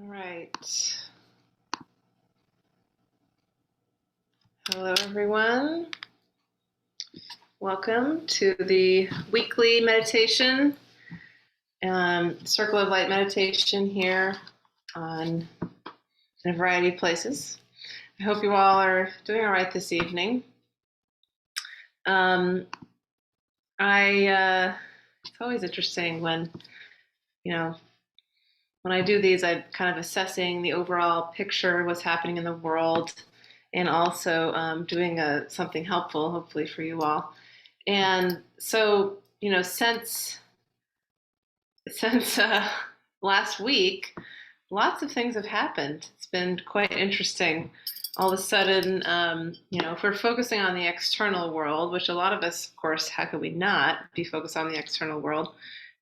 All right. Hello, everyone. Welcome to the weekly meditation, Circle of Light meditation here in a variety of places. I hope you all are doing all right this evening. It's always interesting when I do these, I'm kind of assessing the overall picture, what's happening in the world, and also doing something helpful, hopefully, for you all. And so, since last week, lots of things have happened. It's been quite interesting. All of a sudden, if we're focusing on the external world, which a lot of us, of course, how could we not be focused on the external world?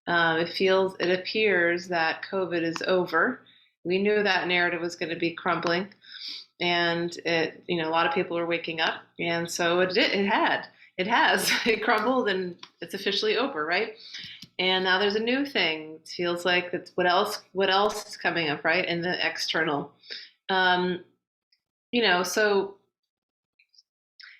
It appears that COVID is over. We knew that narrative was going to be crumbling, and a lot of people are waking up, and so it crumbled, and it's officially over, right? And now there's a new thing. It feels like that's what else is coming up, right? In the external, so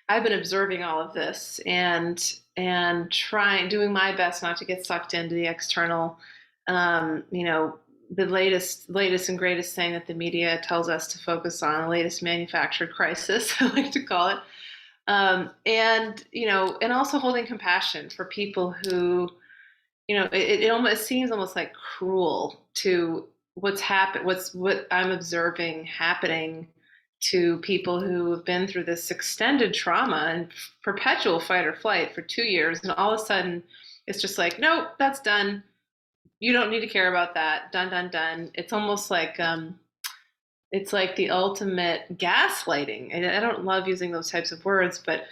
I've been observing all of this and doing my best not to get sucked into the external, the latest and greatest thing that the media tells us to focus on, the latest manufactured crisis, I like to call it. And also holding compassion for people who, it almost seems almost like cruel to what I'm observing happening to people who have been through this extended trauma and perpetual fight or flight for 2 years, and all of a sudden it's just like, nope, that's done. You don't need to care about that. Done. It's almost like it's like the ultimate gaslighting. And I don't love using those types of words, but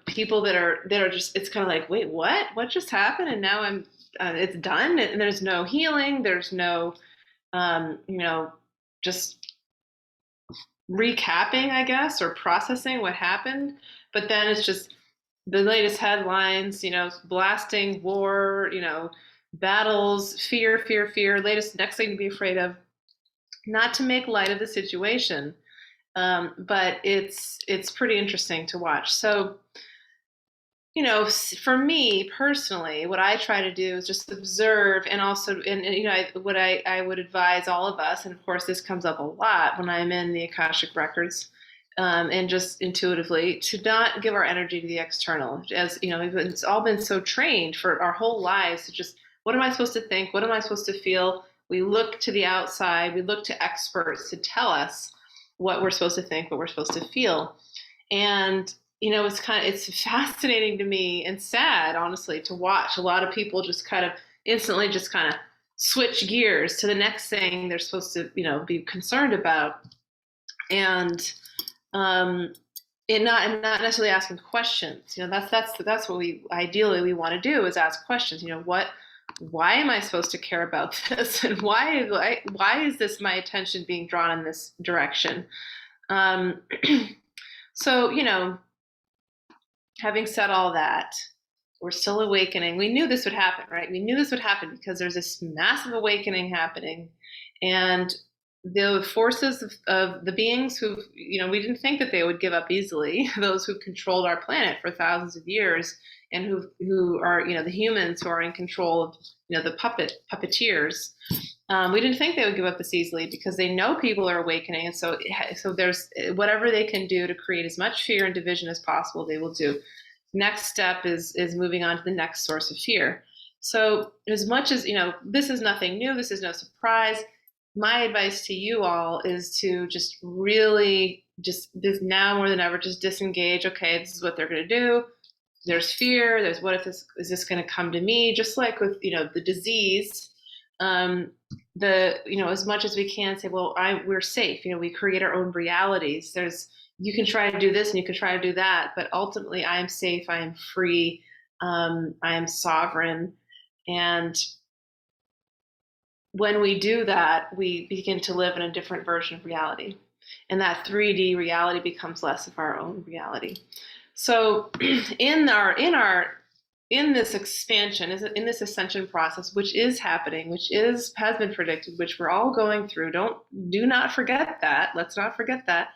people that are just, it's kind of like, wait, what just happened? And now it's done, and there's no healing. There's no, just recapping, I guess, or processing what happened. But then it's just the latest headlines, blasting war, battles, fear, next thing to be afraid of. Not to make light of the situation, but it's pretty interesting to watch. So, for me personally, what I try to do is just observe, and also, what I would advise all of us, and of course this comes up a lot when I'm in the Akashic Records, and just intuitively, to not give our energy to the external. As it's all been so trained for our whole lives to just, what am I supposed to think? What am I supposed to feel? We look to the outside, we look to experts to tell us what we're supposed to think, what we're supposed to feel. And it's fascinating to me and sad, honestly, to watch a lot of people just kind of instantly just kind of switch gears to the next thing they're supposed to, be concerned about. And not necessarily asking questions. That's what we ideally want to do, is ask questions. Why am I supposed to care about this? And why is this my attention being drawn in this direction? So, having said all that, we're still awakening. We knew this would happen, right? We knew this would happen because there's this massive awakening happening. And the forces of the beings who, we didn't think that they would give up easily, those who've controlled our planet for thousands of years, and who are, the humans who are in control of, the puppeteers. We didn't think they would give up this easily, because they know people are awakening. And so there's whatever they can do to create as much fear and division as possible, they will do. Next step is moving on to the next source of fear. So as much as, this is nothing new, this is no surprise. My advice to you all is to just really this now more than ever, just disengage. Okay, this is what they're going to do. There's fear. There's what if is this going to come to me? Just like with, the disease, as much as we can say, well, we're safe. We create our own realities. You can try to do this and you can try to do that, but ultimately I am safe. I am free. I am sovereign. And when we do that, we begin to live in a different version of reality. And that 3D reality becomes less of our own reality. So in our in this expansion, in this ascension process, which is happening, has been predicted, which we're all going through. Do not forget that. Let's not forget that.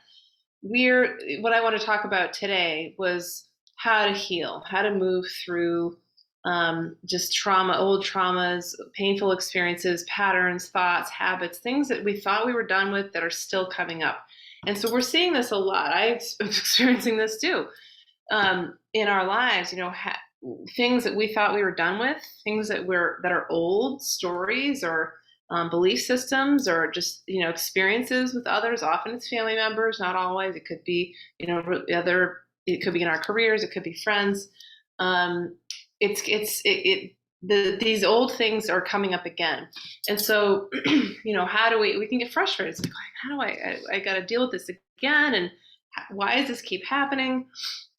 What I want to talk about today was how to heal, how to move through just trauma, old traumas, painful experiences, patterns, thoughts, habits, things that we thought we were done with that are still coming up. And so we're seeing this a lot. I'm experiencing this too in our lives. Things that we thought we were done with, things that are old stories or belief systems, or just experiences with others. Often it's family members, not always. It could be it could be in our careers, it could be friends. These old things are coming up again, and so how do we can get frustrated. It's like, how do I got to deal with this again, and why does this keep happening?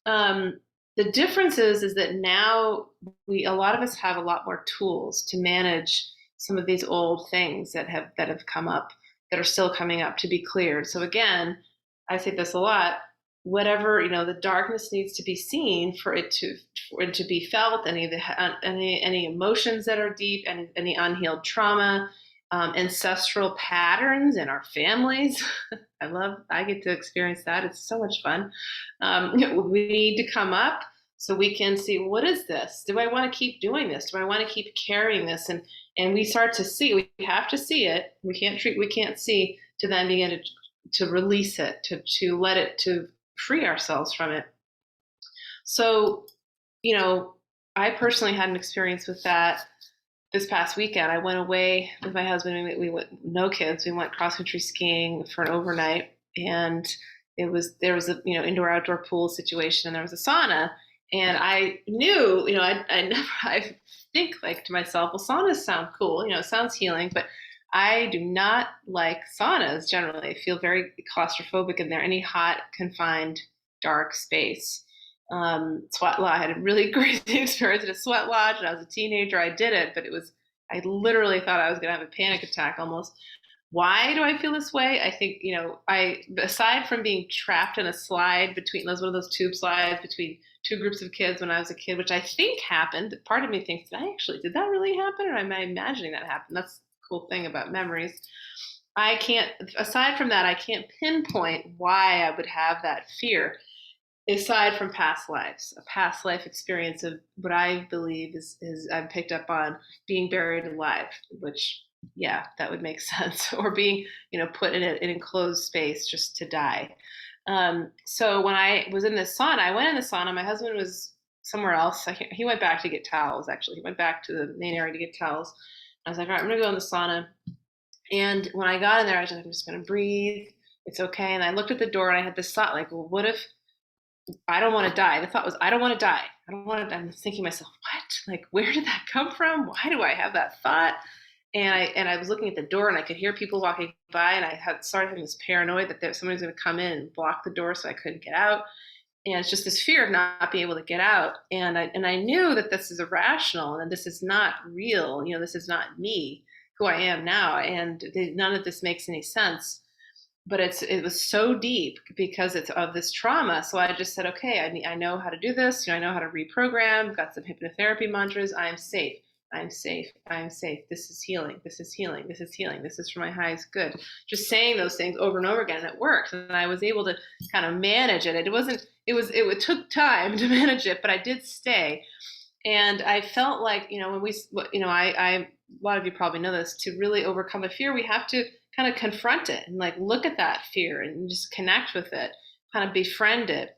The difference is that now a lot of us have a lot more tools to manage some of these old things that have come up, that are still coming up, to be cleared. So again, I say this a lot. Whatever the darkness needs to be seen for it to be felt. Any emotions that are deep, and any unhealed trauma, ancestral patterns in our families. I get to experience that. It's so much fun. We need to come up so we can see, what is this? Do I want to keep doing this? Do I want to keep carrying this? And we start to see. We have to see it. We can't see to then begin to release it, to let it, to free ourselves from it. So, I personally had an experience with that this past weekend. I went away with my husband. We went, no kids. We went cross-country skiing for an overnight, and there was a indoor-outdoor pool situation, and there was a sauna. And I knew, I think like to myself, well, saunas sound cool. It sounds healing, but I do not like saunas generally. I feel very claustrophobic in there. Any hot, confined, dark space. Sweat lodge. I had a really crazy experience at a sweat lodge when I was a teenager. I did it, but I literally thought I was going to have a panic attack almost. Why do I feel this way? I think, aside from being trapped in a slide between one of those tube slides between two groups of kids when I was a kid, which I think happened. Part of me thinks, did that really happen? Or am I imagining that happened? That's cool thing about memories. Aside from that, I can't pinpoint why I would have that fear, aside from past lives, a past life experience of what I believe is I've picked up on being buried alive, which, yeah, that would make sense, or being, put in an enclosed space just to die. So when I was in the sauna, I went in the sauna. My husband was somewhere else. He went back to get towels, actually. He went back to the main area to get towels. I was like, all right, I'm going to go in the sauna. And when I got in there, I was like, I'm just going to breathe. It's okay. And I looked at the door, and I had this thought, like, well, what if I don't want to die? The thought was, I don't want to die. I don't want to die. I'm thinking to myself, what? Like, where did that come from? Why do I have that thought? And I was looking at the door, and I could hear people walking by, and I had started having this paranoia that somebody's going to come in and block the door so I couldn't get out. And it's just this fear of not being able to get out. And I knew that this is irrational, and this is not real. This is not me, who I am now. And none of this makes any sense. But it was so deep because it's of this trauma. So I just said, okay, I know how to do this. I know how to reprogram. Got some hypnotherapy mantras. I am safe. I'm safe. I'm safe. This is healing. This is healing. This is healing. This is for my highest good. Just saying those things over and over again, and it worked. And I was able to kind of manage it. It took time to manage it, but I did stay. And I felt like, when a lot of you probably know this, to really overcome a fear, we have to kind of confront it and like look at that fear and just connect with it, kind of befriend it.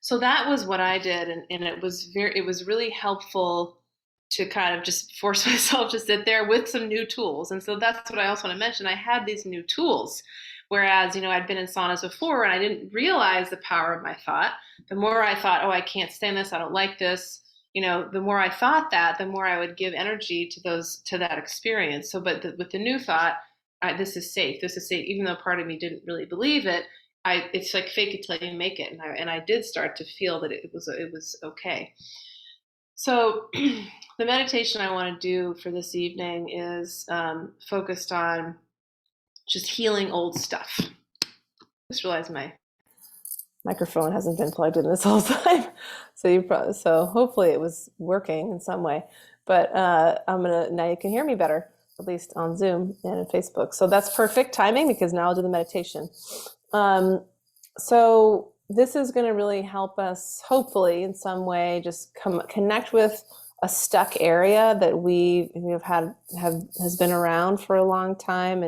So that was what I did, and it was really helpful to kind of just force myself to sit there with some new tools. And so that's what I also want to mention. I had these new tools, whereas I'd been in saunas before and I didn't realize the power of my thought. The more I thought, oh, I can't stand this, I don't like this, the more I thought that, the more I would give energy to that experience. So, but with the new thought, this is safe. This is safe, even though part of me didn't really believe it. It's like fake it till you make it, and I did start to feel that it was okay. So, the meditation I want to do for this evening is focused on just healing old stuff. I just realized my Microphone hasn't been plugged in this whole time, so hopefully it was working in some way. But now you can hear me better, at least on Zoom and Facebook. So that's perfect timing because now I'll do the meditation. So this is going to really help us, hopefully, in some way, just connect with a stuck area that we have has been around for a long time,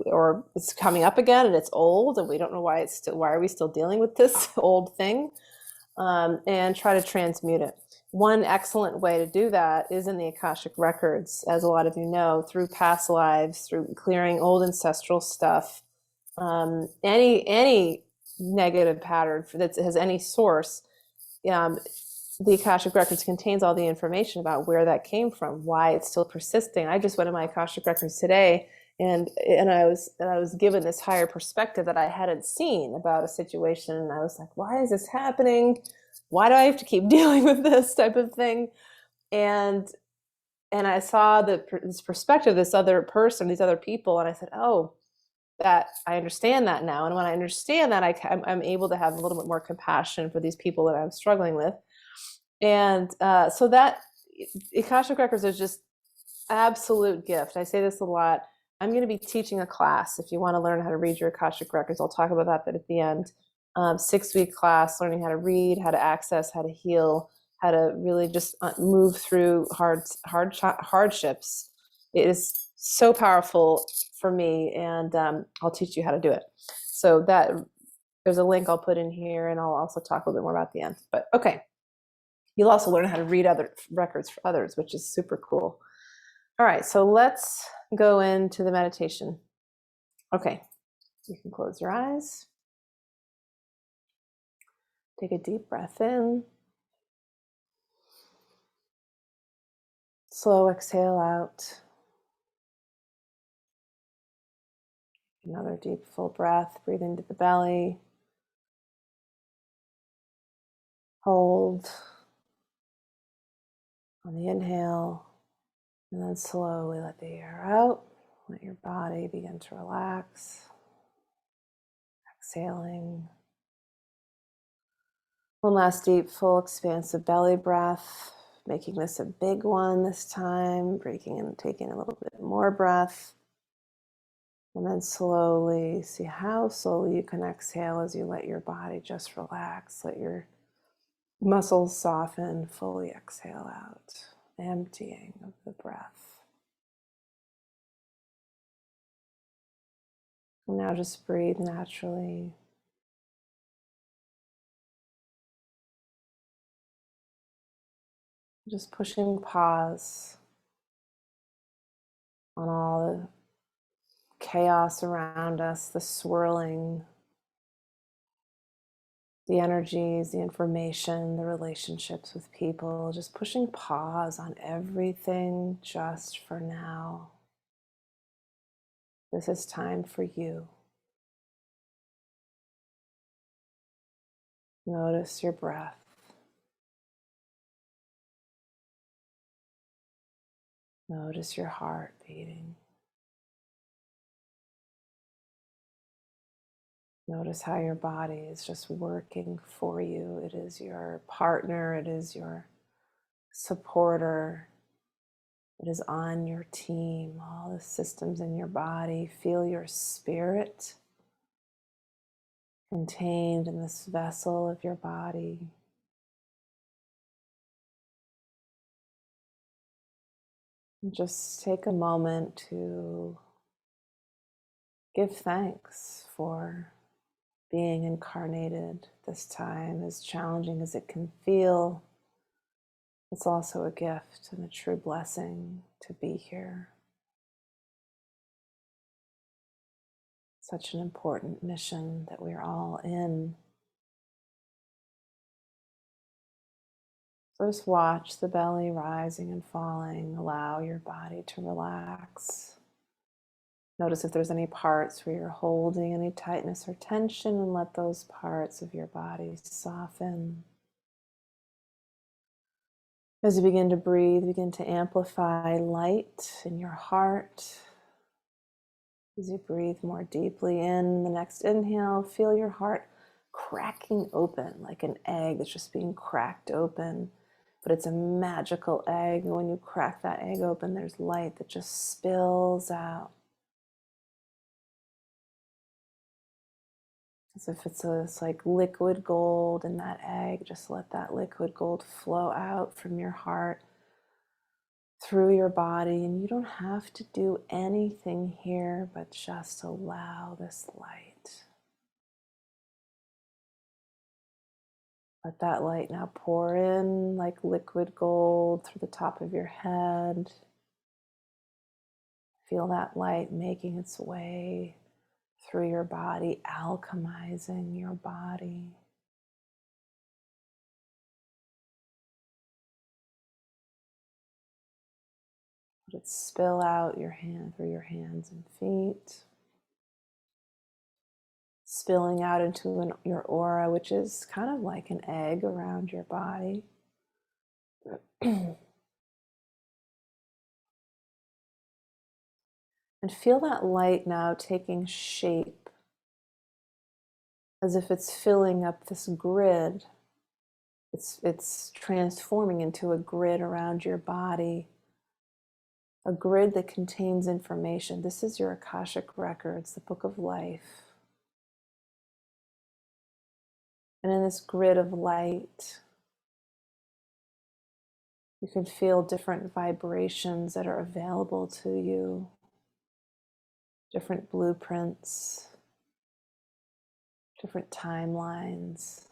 or it's coming up again and it's old and we don't know why are we still dealing with this old thing, and try to transmute it. One excellent way to do that is in the Akashic Records, as a lot of you know, through past lives, through clearing old ancestral stuff, any negative pattern that has any source. The Akashic Records contains all the information about where that came from, why it's still persisting. I just went to my Akashic Records today, and I was given this higher perspective that I hadn't seen about a situation, and I was like, why is this happening? Why do I have to keep dealing with this type of thing? And I saw this perspective, this other person, these other people, and I said, oh, that I understand that now. And when I understand that, I'm able to have a little bit more compassion for these people that I'm struggling with. And so that Akashic Records is just absolute gift. I say this a lot. I'm going to be teaching a class. If you want to learn how to read your Akashic Records, I'll talk about that at the end. 6-week class, learning how to read, how to access, how to heal, how to really just move through hardships. It is so powerful for me, and I'll teach you how to do it. So there's a link I'll put in here, and I'll also talk a little bit more about the end. But okay. You'll also learn how to read other records for others, which is super cool. All right, so let's go into the meditation. Okay, you can close your eyes. Take a deep breath in. Slow exhale out. Another deep, full breath. Breathe into the belly. Hold on the inhale. And then slowly let the air out. Let your body begin to relax. Exhaling. One last deep, full, expansive belly breath, making this a big one this time, breaking and taking a little bit more breath. And then slowly, see how slowly you can exhale as you let your body just relax. Let your muscles soften, fully exhale out, emptying of the breath. And now just breathe naturally. Just pushing pause on all the chaos around us, the swirling, the energies, the information, the relationships with people, just pushing pause on everything just for now. This is time for you. Notice your breath. Notice your heart beating. Notice how your body is just working for you. It is your partner. It is your supporter. It is on your team. All the systems in your body. Feel your spirit contained in this vessel of your body. And just take a moment to give thanks for being incarnated this time. As challenging as it can feel, it's also a gift and a true blessing to be here. Such an important mission that we're all in. So just watch the belly rising and falling. Allow your body to relax. Notice if there's any parts where you're holding any tightness or tension, and let those parts of your body soften. As you begin to breathe, begin to amplify light in your heart. As you breathe more deeply in the next inhale, feel your heart cracking open, like an egg that's just being cracked open. But it's a magical egg. And when you crack that egg open, there's light that just spills out. As if it's like liquid gold in that egg. Just let that liquid gold flow out from your heart through your body. And you don't have to do anything here, but just allow this light. Let that light now pour in like liquid gold through the top of your head. Feel that light making its way through your body, alchemizing your body. Let it spill out your hand through your hands and feet, spilling out into your aura, which is kind of like an egg around your body. And feel that light now taking shape as if it's filling up this grid. It's transforming into a grid around your body, a grid that contains information. This is your Akashic Records, the book of life. And in this grid of light, you can feel different vibrations that are available to you, different blueprints, different timelines.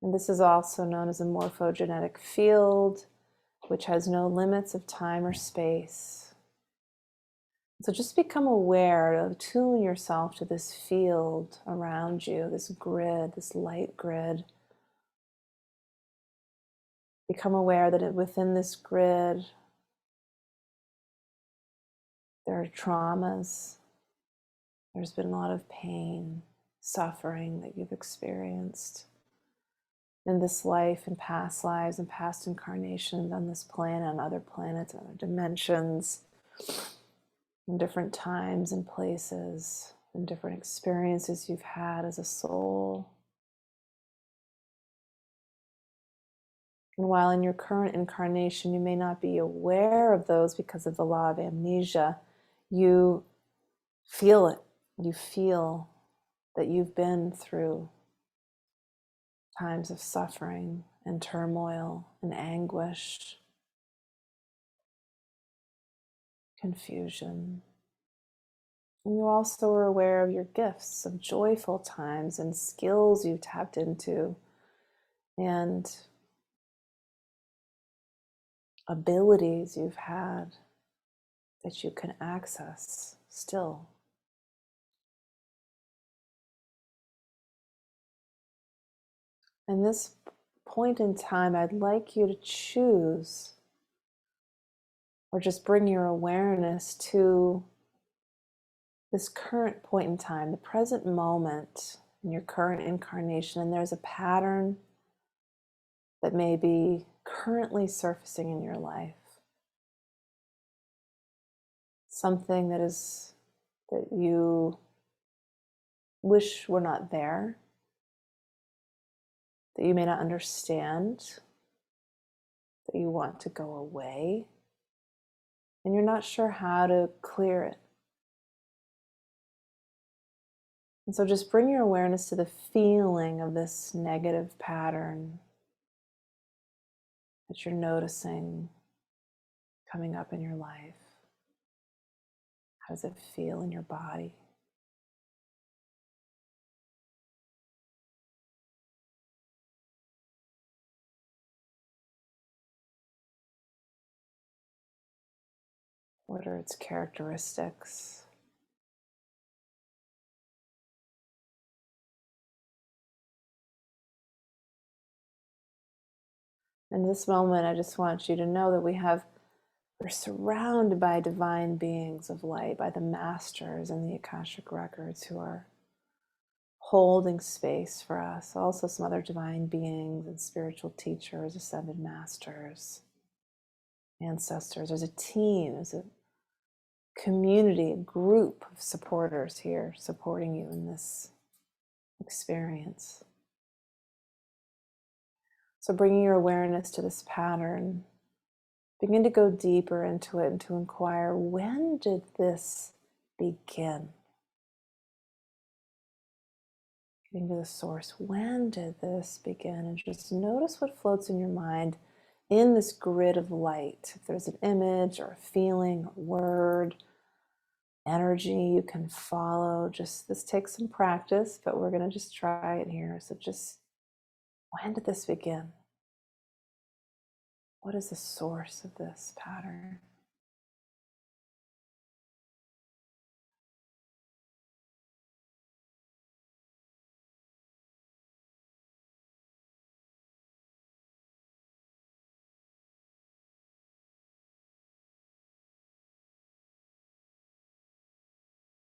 And this is also known as a morphogenetic field, which has no limits of time or space. So just become aware, attune yourself to this field around you, this grid, this light grid. Become aware that within this grid, there are traumas. There's been a lot of pain, suffering that you've experienced in this life, in past lives, and past incarnations on this planet, on other planets, other dimensions, in different times and places, in different experiences you've had as a soul. And while in your current incarnation you may not be aware of those because of the law of amnesia, you feel it. You feel that you've been through times of suffering and turmoil and anguish, confusion. And you also are aware of your gifts, of joyful times and skills you've tapped into and abilities you've had that you can access still. In this point in time, I'd like you to choose or just bring your awareness to this current point in time, the present moment in your current incarnation, and there's a pattern that may be currently surfacing in your life. Something that you wish were not there, that you may not understand, that you want to go away, and you're not sure how to clear it. And so just bring your awareness to the feeling of this negative pattern that you're noticing coming up in your life. How does it feel in your body? What are its characteristics? In this moment, I just want you to know that we're surrounded by divine beings of light, by the masters in the Akashic Records who are holding space for us. Also some other divine beings and spiritual teachers, ascended masters, ancestors. There's a team, there's a community, a group of supporters here supporting you in this experience. So bringing your awareness to this pattern, begin to go deeper into it and to inquire, when did this begin? Getting to the source, when did this begin? And just notice what floats in your mind in this grid of light. If there's an image or a feeling, a word, energy you can follow, just this takes some practice, but we're going to just try it here. So just, when did this begin? What is the source of this pattern?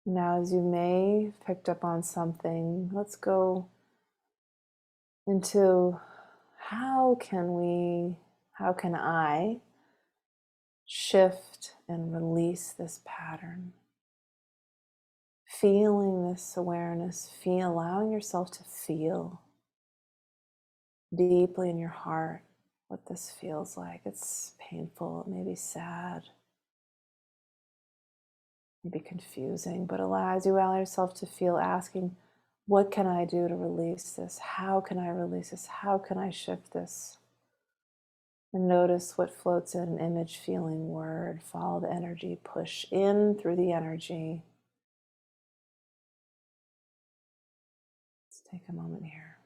Now, as you may have picked up on something, let's go into how can I shift and release this pattern? Feeling this awareness, allowing yourself to feel deeply in your heart what this feels like. It's painful, it may be sad, maybe confusing, but as you allow yourself to feel, asking, what can I do to release this? How can I release this? How can I shift this? And notice what floats in: image, feeling, word. Follow the energy, push in through the energy. Let's take a moment here.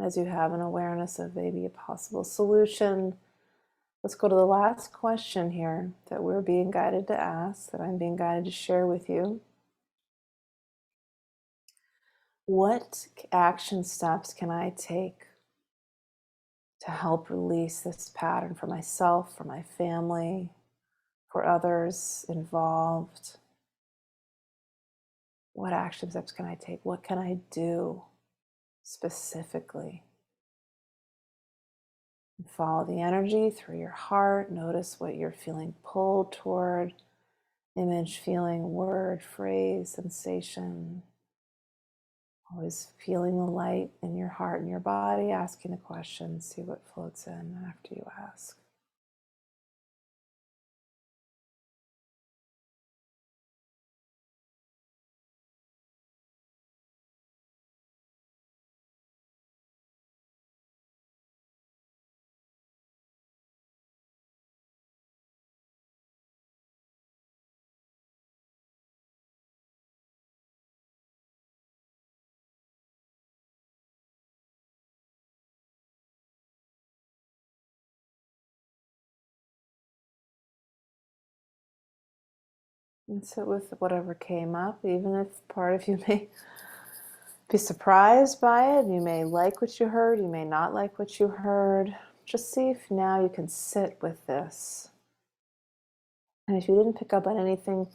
As you have an awareness of maybe a possible solution, let's go to the last question here that we're being guided to ask, that I'm being guided to share with you. What action steps can I take to help release this pattern for myself, for my family, for others involved? What action steps can I take? What can I do specifically? And follow the energy through your heart. Notice what you're feeling pulled toward. Image, feeling, word, phrase, sensation. Always feeling the light in your heart and your body, asking the question, see what floats in after you ask. And sit with whatever came up, even if part of you may be surprised by it. You may like what you heard, you may not like what you heard. Just see if now you can sit with this. And if you didn't pick up on anything,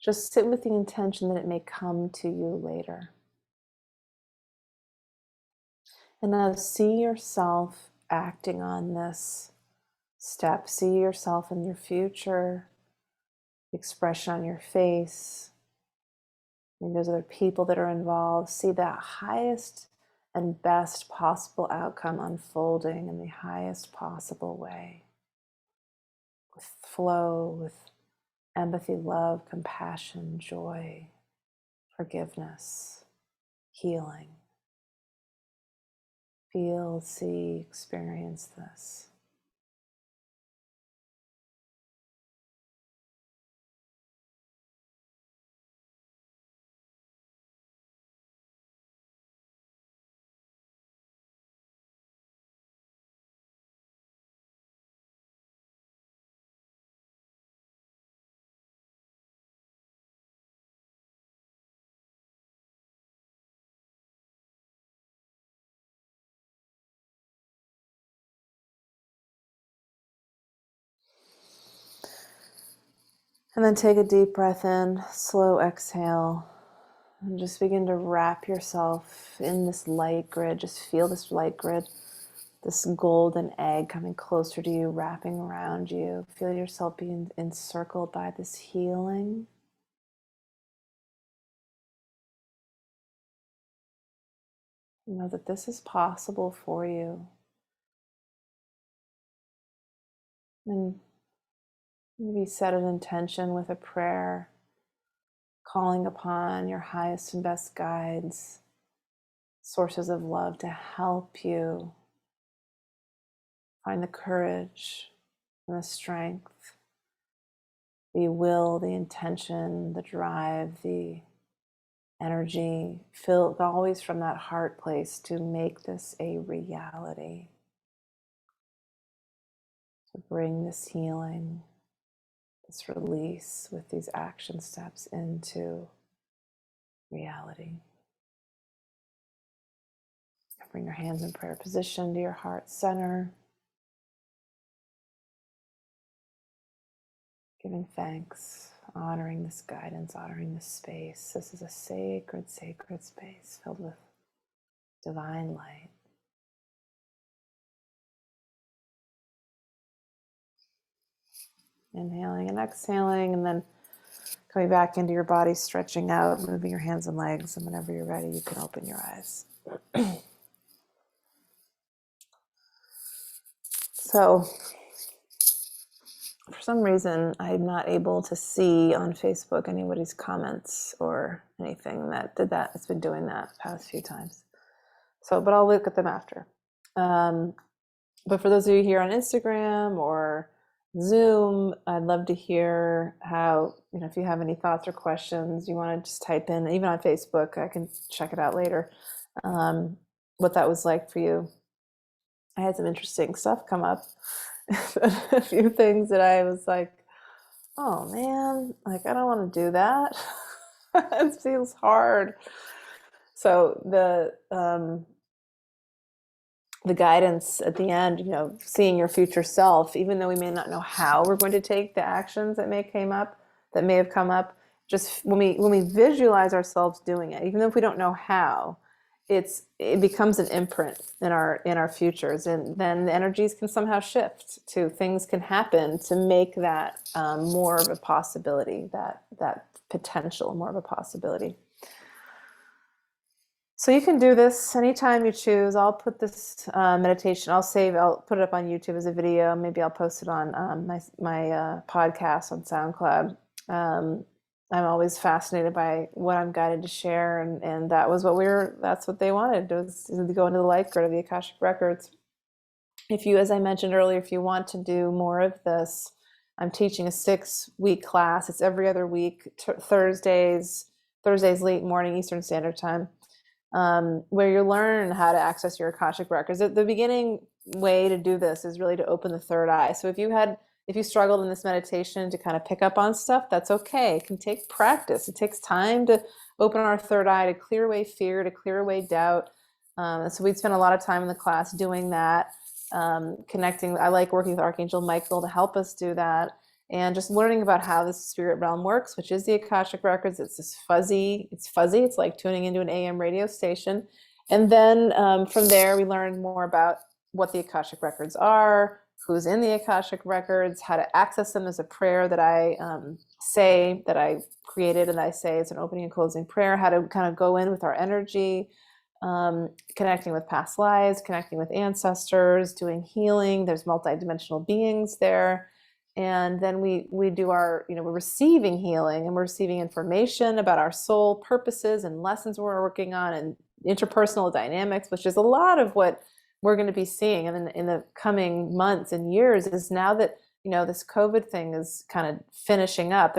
just sit with the intention that it may come to you later. And now see yourself acting on this step. See yourself in your future, the expression on your face. Maybe there's other people that are involved. See that highest and best possible outcome unfolding in the highest possible way. With flow, with empathy, love, compassion, joy, forgiveness, healing. Feel, see, experience this. And then take a deep breath in, slow exhale, and just begin to wrap yourself in this light grid. Just feel this light grid, this golden egg coming closer to you, wrapping around you. Feel yourself being encircled by this healing. Know that this is possible for you. And maybe set an intention with a prayer, calling upon your highest and best guides, sources of love to help you find the courage and the strength, the will, the intention, the drive, the energy, filled always from that heart place to make this a reality, to bring this healing, this release with these action steps into reality. Bring your hands in prayer position to your heart center, giving thanks, honoring this guidance, honoring this space. This is a sacred, sacred space filled with divine light. Inhaling and exhaling, and then coming back into your body, stretching out, moving your hands and legs, and whenever you're ready, you can open your eyes. So, for some reason, I'm not able to see on Facebook anybody's comments or anything that did that. It's been doing that the past few times. So, but I'll look at them after. But for those of you here on Instagram or Zoom, I'd love to hear how, if you have any thoughts or questions, you want to just type in, even on Facebook, I can check it out later, what that was like for you. I had some interesting stuff come up, a few things that I was like, oh man, like I don't want to do that. It feels hard. So the guidance at the end, seeing your future self, even though we may not know how we're going to take the actions that may have come up, just when we visualize ourselves doing it, even though if we don't know how, it becomes an imprint in our futures, and then the energies can somehow shift to things can happen to make that more of a possibility, that potential more of a possibility. So you can do this anytime you choose. I'll put this meditation, I'll put it up on YouTube as a video. Maybe I'll post it on my podcast on SoundCloud. I'm always fascinated by what I'm guided to share. And that was that's what they wanted, was to go into the light grid of the Akashic Records. As I mentioned earlier, if you want to do more of this, I'm teaching a 6-week class. It's every other week, Thursdays late morning Eastern Standard Time. Where you learn how to access your Akashic Records. The beginning way to do this is really to open the third eye. So if you struggled in this meditation to kind of pick up on stuff, that's okay. It can take practice. It takes time to open our third eye, to clear away fear, to clear away doubt. So we'd spend a lot of time in the class doing that, connecting. I like working with Archangel Michael to help us do that. And just learning about how the spirit realm works, which is the Akashic Records. It's fuzzy. It's like tuning into an AM radio station. And then from there, we learned more about what the Akashic Records are, who's in the Akashic Records, how to access them as a prayer that I say, that I created, and I say it's an opening and closing prayer, how to kind of go in with our energy, connecting with past lives, connecting with ancestors, doing healing. There's multidimensional beings there. And then we do we're receiving healing, and we're receiving information about our soul purposes and lessons we're working on, and interpersonal dynamics, which is a lot of what we're going to be seeing in the coming months and years. Is now that this COVID thing is kind of finishing up,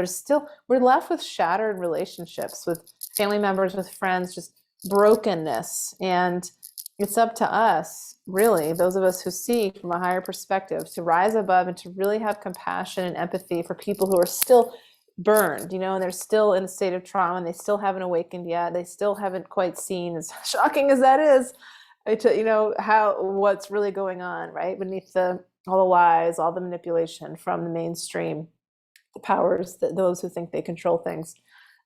we're left with shattered relationships with family members, with friends, just brokenness. And it's up to us, really, those of us who see from a higher perspective, to rise above and to really have compassion and empathy for people who are still burned, and they're still in a state of trauma, and they still haven't awakened yet. They still haven't quite seen, as shocking as that is, what's really going on, right, beneath all the lies, all the manipulation from the mainstream powers, those who think they control things.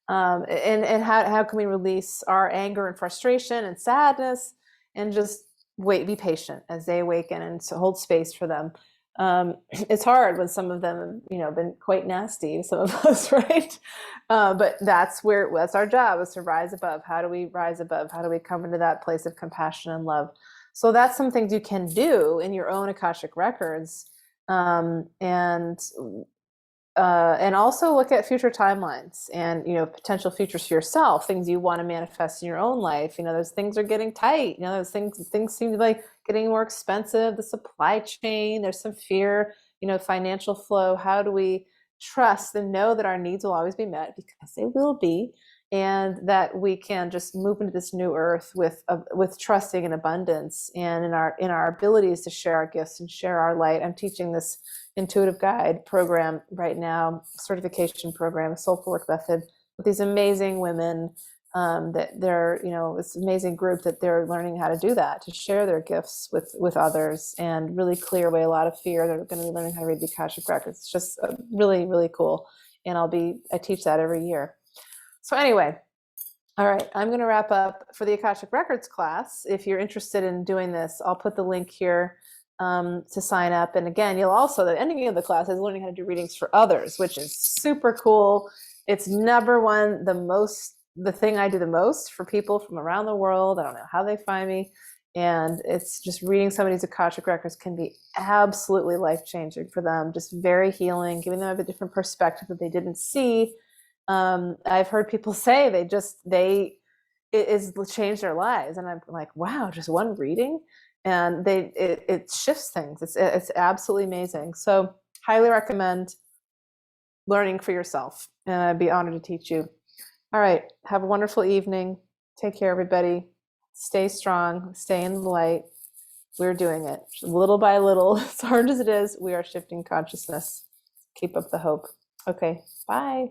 And how can we release our anger and frustration and sadness and just be patient as they awaken, and so hold space for them. It's hard when some of them, been quite nasty, some of us, right? But that's our job, is to rise above. How do we rise above? How do we come into that place of compassion and love? So that's some things you can do in your own Akashic records. And also look at future timelines and potential futures for yourself, things you want to manifest in your own life. Those things are getting tight. Those things seem to be like getting more expensive. The supply chain, there's some fear. Financial flow. How do we trust and know that our needs will always be met, because they will be, and that we can just move into this new earth with trusting and abundance, and in our abilities to share our gifts and share our light. I'm teaching this intuitive guide program right now, certification program, soulful work method, with these amazing women, that they're, this amazing group that they're learning how to do that, to share their gifts with others and really clear away a lot of fear. They're going to be learning how to read the Akashic Records. It's just really, really cool. And I teach that every year. So anyway, all right, I'm going to wrap up for the Akashic Records class. If you're interested in doing this, I'll put the link here to sign up. And again, you'll also, the ending of the class is learning how to do readings for others, which is super cool. It's number one, the thing I do the most for people from around the world. I don't know how they find me. And it's just reading somebody's Akashic Records can be absolutely life-changing for them, just very healing, giving them a different perspective that they didn't see. I've heard people say it has changed their lives. And I'm like, wow, just one reading. And it shifts things. It's absolutely amazing. So highly recommend learning for yourself. And I'd be honored to teach you. All right. Have a wonderful evening. Take care, everybody. Stay strong. Stay in the light. We're doing it little by little. As hard as it is, we are shifting consciousness. Keep up the hope. Okay. Bye.